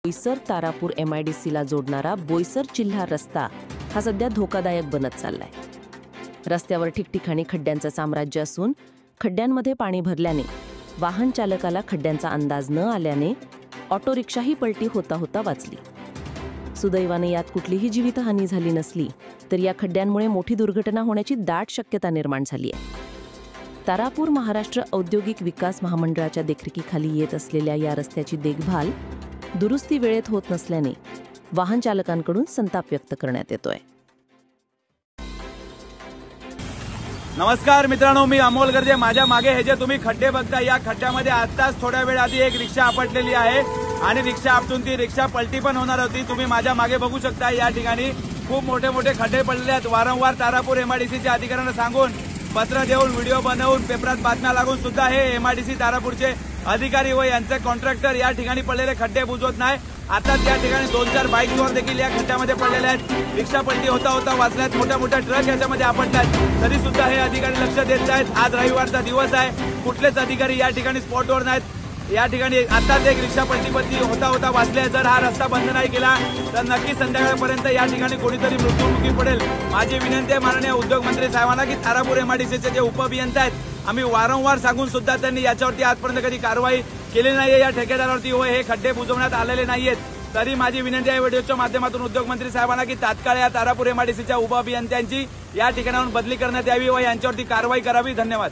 बोईसर तारापूर MIDCला जोडणारा बोईसर जिल्हा रस्ता हा सध्या धोकादायक बनत चाललाय। रस्त्यावर ठिकठिकाणी खड्ड्यांचं साम्राज्य असून खड्ड्यांमध्ये पाणी भरल्याने वाहन चालकाला खड्ड्यांचा अंदाज न आल्याने ऑटो रिक्षाही पलटी होता होता वाचली। सुदैवाने यात कुठलीही जीवितहानी झाली नसली तर या खड्ड्यांमुळे मोठी दुर्घटना होण्याची दाट शक्यता निर्माण झाली आहे। तारापूर महाराष्ट्र औद्योगिक विकास महामंडळाच्या देखरेखीखाली येत असलेल्या या रस्त्याची देखभाल दुरुस्ती वेळेत होत नसल्याने वाहन चालकांकडून संताप व्यक्त करण्यात येतोय। नमस्कार मित्रांनो, मी अमोल गर्जे। माझ्या मागे हे जे तुम्ही खड्डे बघता, या खड्ड्यामध्ये आताच थोड्या वेळ आधी एक रिक्षा आपटलेली आहे आणि रिक्षा आपटून ती रिक्षा पलटी पण होणार होती। तुम्ही माझ्या मागे बघू शकता, या ठिकाणी खूप मोठे मोठे खड्डे पडलेले आहेत। वारंवार तारापूर MIDCच्या अधिकाऱ्यांना सांगून, पत्र देऊन, व्हिडिओ बनवून, पेपरात बातम्या लागून सुद्धा हे MIDC तारापूरचे अधिकारी व यांचे कॉन्ट्रॅक्टर या ठिकाणी पडलेले खड्डे बुजवत नाही। आता त्या ठिकाणी 2-4 बाईकवर देखील या खड्ड्यामध्ये पडलेले आहेत। रिक्षा पलटी होता होता वाचल्यात, मोठ्या मोठ्या ट्रक याच्यामध्ये आपटल्यात, तरी सुद्धा हे अधिकारी लक्ष देत नाहीत। आज रविवारचा दिवस आहे, कुठलेच अधिकारी या ठिकाणी स्पॉटवर नाहीत। या ठिकाणी आताच एक रिक्षा पलटी होता होता वाचले। जर हा रस्ता बंद नाही केला तर नक्की संध्याकाळपर्यंत या ठिकाणी कोणीतरी मृत्युमुखी पडेल। माझी विनंती आहे माननीय उद्योगमंत्री साहेबांना की तारापूर MIDCचे जे उपअभियंता आहेत, आम्ही वारंवार सांगून सुद्धा त्यांनी याच्यावरती आजपर्यंत कधी कारवाई केली नाहीये। या ठेकेदारावरती व हे खड्डे बुजवण्यात आलेले नाहीयेत। तरी माझी विनंती आहे व्हिडिओच्या माध्यमातून उद्योगमंत्री साहेबांना की तात्काळ या तारापूर MIDCच्या उपअभियंत्यांची या ठिकाणाहून बदली करण्यात यावी व यांच्यावरती कारवाई करावी। धन्यवाद।